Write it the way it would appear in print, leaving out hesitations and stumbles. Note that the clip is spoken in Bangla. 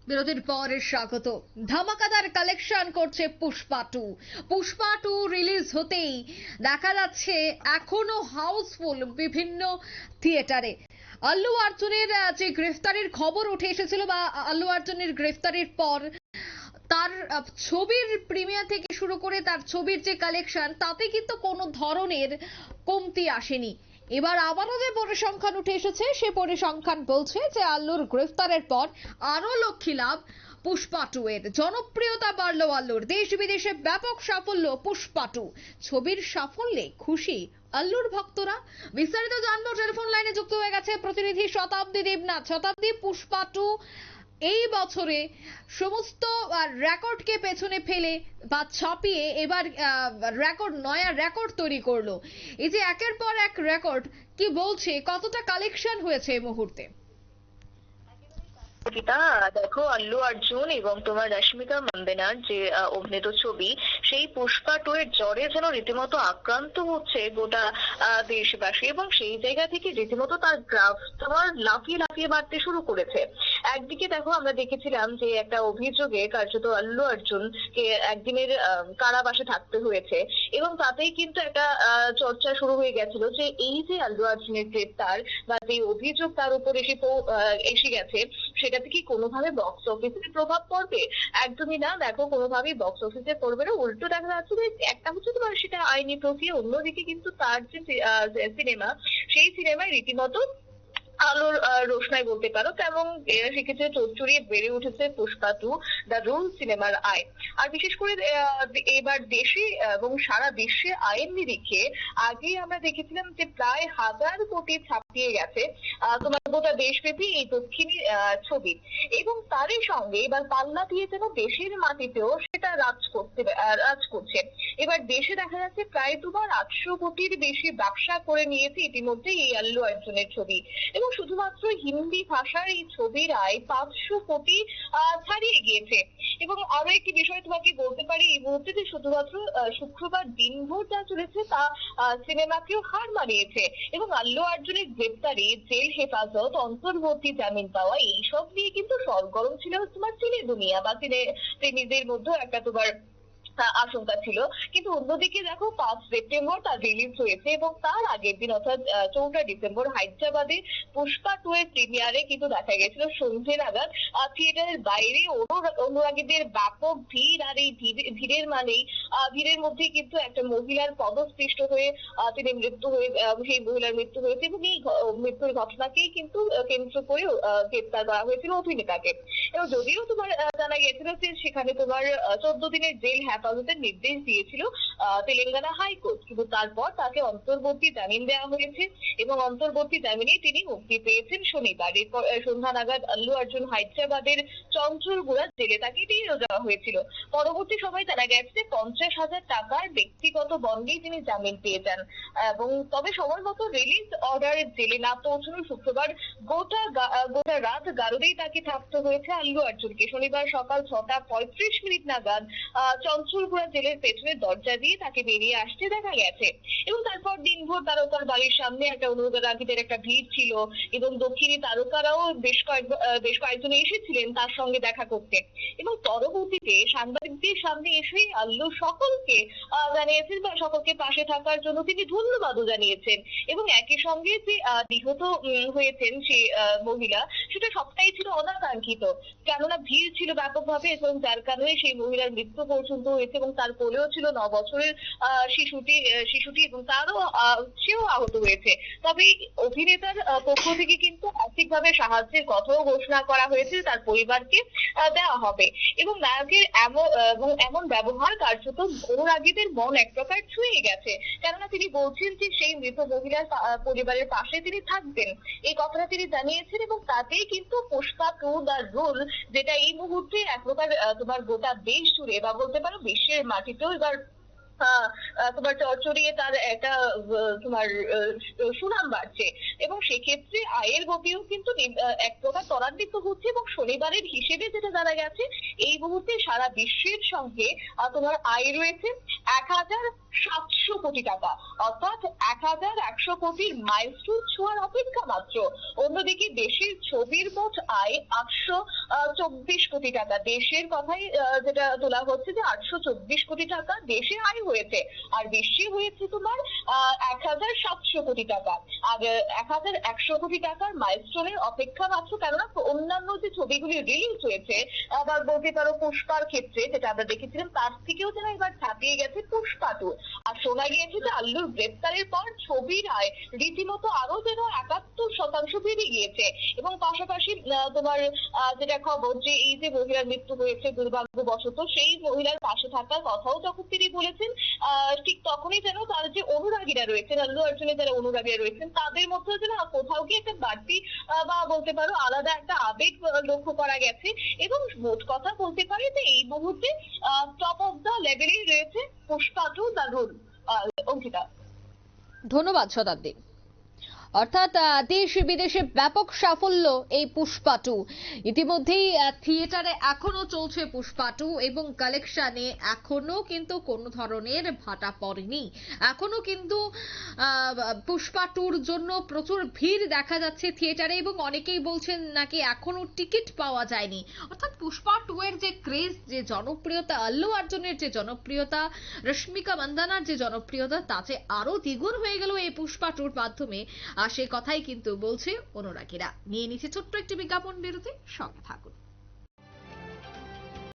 বিরতির পর স্বাগত। ধামাকাদার কালেকশন করছে পুষ্পা টু রিলিজ হতেই দেখা যাচ্ছে এখনো হাউসফুল বিভিন্ন থিয়েটারে। আল্লু অর্জুনের যে গ্রেফতারির খবর উঠে এসেছিল বা আল্লু অর্জুনের গ্রেফতারির পর তার ছবির প্রিমিয়ার থেকে শুরু করে তার ছবির যে কালেকশন তাতে কিন্তু কোনো ধরনের কমতি আসেনি। এবার আবারও যে পরিসংখ্যান উঠে এসেছে সে পরিসংখ্যান বলছে যে আল্লুর গ্রেফতারের পর আরো লক্ষ্মী লাভ পুষ্পা টু এর। জনপ্রিয়তা বাড়লো আল্লুর, দেশ বিদেশে ব্যাপক সাফল্য পুষ্পা টু। ছবির সাফল্যে খুশি আল্লুর ভক্তরা। বিস্তারিত জানবো, টেলিফোন লাইনে যুক্ত হয়ে গেছে প্রতিনিধি শতাব্দী দেবনাথ। শতাব্দী, পুষ্পা টু এই বছরে সমস্ত রেকর্ডকে পেছনে ফেলে বা ছাপিয়ে এবার নয়া রেকর্ড তৈরি করলো। এই যে একের পর এক রেকর্ড, কি বলছে, কতটা কালেকশন হয়েছে এই মুহূর্তে? দেখো, আল্লু অর্জুন এবং তোমার রশ্মিকা মান্দানার যে অভিনীত ছবি সেই পুষ্পা টু এর জ্বরে যেন রীতিমতো আক্রান্ত হচ্ছে গোটা দেশবাসী, এবং সেই জায়গা থেকে রীতিমতো তার গ্রাফ তোমার লাফিয়ে লাফিয়ে বাড়তে শুরু করেছে। একদিকে দেখো, আমরা দেখেছিলাম যে একটা অভিযোগে কার্যত আল্লু অর্জুনকে একদিনের কারাবাসে থাকতে হয়েছে, এবং তাতেই কিন্তু একটা চর্চা শুরু হয়ে গেছিল যে এই যে আল্লু অর্জুনের গ্রেপ্তার বা যে অভিযোগ তার উপর এসে গেছে সেটাতে কি কোনোভাবে বক্স অফিসে প্রভাব পড়বে? একদমই না। দেখো, কোনোভাবেই বক্স অফিসে পড়বে না। উল্টো দেখা যাচ্ছে যে একটা হচ্ছে তোমার সেটা আইনি প্রক্রিয়া, অন্যদিকে কিন্তু তার যে সিনেমা, সেই সিনেমায় রীতিমতো আলোর রোশনাই বলতে পারো তেমন সেক্ষেত্রে চড়চড়িয়ে বেড়ে উঠেছে পুষ্পা টু দ্য রুল সিনেমার আয়। আর বিশেষ করে এবার দেশে এবং সারা বিশ্বে আয়ের নিরিখে আগেই আমরা দেখেছিলাম যে প্রায় 1000 কোটি ছাপিয়ে গেছে তোমার গোটা দেশব্যাপী এই দক্ষিণী ছবি, এবং তারই সঙ্গে এবার পাল্লা দিয়ে যেন দেশের মাটিতেও সেটা রাজ করছে। এবার দেশে দেখা যাচ্ছে প্রায় তোমার 800 কোটির বেশি ব্যবসা করে নিয়েছে ইতিমধ্যে এই আল্লু অর্জুনের ছবি, এবং শুধুমাত্র হিন্দি ভাষার এই ছবির আয় 500 কোটি ছাড়িয়ে গিয়েছে। এবং আরো একটি বিষয় তোমাকে বলতে পারি এই মুহূর্তে, যে শুধুমাত্র শুক্রবার দিনভর যা চলেছে তা সিনেমাকেও হার মানিয়েছে, এবং আল্লু অর্জুনের গ্রেপ্তারি, জেল হেফাজত, অন্তর্বর্তী জামিন পাওয়া, এইসব নিয়ে কিন্তু সরগরম ছিল তোমার সিনে দুনিয়া বা সিনে প্রেমীদের মধ্যে একটা তোমার আশঙ্কা ছিল। কিন্তু অন্যদিকে দেখো, 5 সেপ্টেম্বর তার রিলিজ হয়েছে, এবং তার আগের দিন অর্থাৎ 4 ডিসেম্বর হায়দ্রাবাদে পুষ্পা টু এর প্রিমিয়ারে কিন্তু দেখা গেছিল সন্ধ্যে নাগাদ থিয়েটারের বাইরে অনুরাগীদের ব্যাপক ভিড়। আর এই ভিড়ের ভিড়ের মধ্যে কিন্তু একটা মহিলার পদস্পৃষ্ট হয়ে তিনি সেই মহিলার মৃত্যু হয়েছে, এবং এই মৃত্যুর ঘটনাকেই কিন্তু কেন্দ্র করে গ্রেপ্তার করা হয়েছিল অভিনেতাকে। এবং যদিও তোমার জানা গেছিল যে সেখানে তোমার 14 দিনের জেল হেফাজতের নির্দেশ দিয়েছিল তেলেঙ্গানা হাইকোর্ট, কিন্তু তারপর তাকে অন্তর্বর্তী জামিন দেওয়া হয়েছে, এবং অন্তর্বর্তী জামিনে তিনি মুক্তি পেয়েছেন শনিবার। এরপর সন্ধ্যা নাগাদ আল্লু অর্জুন হায়দ্রাবাদের চঞ্চলগুড়া জেলে তাকে নিয়ে যাওয়া হয়েছিল। পরবর্তী সময় জানা গেছে 50,000 টাকার ব্যক্তিগত বন্ডেই তিনি জামিন পেয়ে যান, এবং তবে সময় মতো রিলিজ অর্ডারের জেলে না পৌঁছানো শুক্রবার গোটা রাত গারদেই তাকে থাকতে হয়েছে আল্লু অর্জুনকে। শনিবার সকাল 6:35 নাগাদ চঞ্চলগুড়া জেলের পেছনের দরজা দিয়ে তাকে বেরিয়ে আসতে দেখা গেছে, এবং তারপর দিনভর তারকার বাড়ির সামনে একটা অনুরাগীদের একটা ভিড় ছিল, এবং দক্ষিণী তারকারাও বেশ কয়েকজন এসেছিলেন তার সঙ্গে দেখা করতে, এবং পরবর্তীতে সাংবাদিকদের সামনে এসে আল্লু সকলকে জানিয়েছেন বা সকলকে পাশে থাকার জন্য তিনি ধন্যবাদও জানিয়েছেন, এবং একই সঙ্গে যে নিহত হয়েছেন সেই মহিলা, সেটা সবটাই ছিল অনাকাঙ্ক্ষিত, কেননা ভিড় ছিল ব্যাপকভাবে, এবং যার কারণে সেই মহিলার মৃত্যু পর্যন্ত হয়েছে, এবং তার কোলেও ছিল 9 বছরের শিশুটি, এবং সেও আহত হয়েছে। তবে অভিনেতার পক্ষ থেকে কিন্তু আর্থিকভাবে সাহায্যের কথাও ঘোষণা করা হয়েছে, তার পরিবারকে দেওয়া হবে, এবং নায়কের এমন ব্যবহার কার্যত অনুরাগীদের মন এক প্রকার ছুঁয়ে গেছে, কেননা তিনি বলছেন যে সেই মৃত মহিলার পরিবারের পাশে তিনি থাকবেন, এই কথাটা তিনি জানিয়েছেন, এবং তাতেই কিন্তু পুষ্পা টু দ্য রুল, যেটা এই মুহূর্তে এক প্রকার তোমার গোটা দেশ জুড়ে বা বলতে পারো বিশ্বের মাটিতেও এবার তোমার চড়চড়িয়ে তার একটা তোমার সুনাম বাড়ছে, এবং সেক্ষেত্রে আয়ের গতিও কিন্তু এক প্রকার ত্বরান্বিত হচ্ছে, এবং শনিবারের হিসেবে যেটা জানা গেছে এই মুহূর্তে সারা বিশ্বের সঙ্গে তোমার আয় রয়েছে কোটি টাকা, অর্থাৎ 1100 কোটির মাইলস্টোন ছোঁয়ার অপেক্ষা মাত্র। অন্যদিকে দেশের ছবির মোট আয় 824 কোটি টাকা। দেশের কথাই যেটা তোলা হচ্ছে যে 824 কোটি টাকা দেশে আয় হয়েছে, আর বিশ্বে হয়েছে তোমার 1700 কোটি টাকা। আর 1100 কোটি টাকার মাইলস্টোনের অপেক্ষা মাত্র, কেননা অন্যান্য যে ছবিগুলি রিলিজ হয়েছে, আবার বলতে পারো পুষ্পার ক্ষেত্রে যেটা আমরা দেখেছিলাম, তার থেকেও যেন এবার ছাপিয়ে গেছে পুষ্পা 2। আর শোনা গিয়েছে যে আল্লুর গ্রেপ্তারের পর ছবির আয় রীতিমতো আরো যেন 71% বেড়ে গিয়েছে। এবং পাশাপাশি তোমার যেটা খবর, যে এই যে মহিলার মৃত্যু হয়েছে দুর্ভাগ্যবশত, সেই মহিলার পাশে থাকার কথাও যখন তিনি বলেছেন, ঠিক তখনই যেন তার যে অনুরাগীরা রয়েছেন, আল্লু অর্জুনের যারা অনুরাগীরা রয়েছেন, তাদের মধ্যেও যেন কোথাও গিয়ে একটা বাড়তি বা বলতে পারো আলাদা একটা আবেগ লক্ষ্য করা গেছে। এবং মোট কথা বলতে পারি যে এই মুহূর্তে টপ অফ দ্য লেভেলেই রয়েছে পুষ্পা 2 দ্য রুল। অঙ্কিতা। ধন্যবাদ শতাব্দী। অর্থাৎ দেশ বিদেশে ব্যাপক সাফল্য এই পুষ্পা 2। ইতিমধ্যেই থিয়েটারে এখনো চলছে পুষ্পা 2 এবং কালেকশনে এখনো কিন্তু কোনো ধরনের ভাটা পড়েনি। এখনো কিন্তু পুষ্পা 2-র জন্য প্রচুর ভিড় দেখা যাচ্ছে থিয়েটারে, এবং অনেকেই বলছেন নাকি এখনো টিকিট পাওয়া যায়নি। অর্থাৎ পুষ্পা 2 এর যে ক্রেজ, যে জনপ্রিয়তা, আল্লু অর্জুনের যে জনপ্রিয়তা, রশ্মিকা মান্দানার যে জনপ্রিয়তা, তাতে আরো দ্বিগুণ হয়ে গেল এই পুষ্পা 2-র মাধ্যমে। আর সেই কথাই কিন্তু বলছে অনুরাগীরা। নিয়ে নিচ্ছে ছোট্ট একটি বিজ্ঞাপন বিরতি, সঙ্গে থাকুন।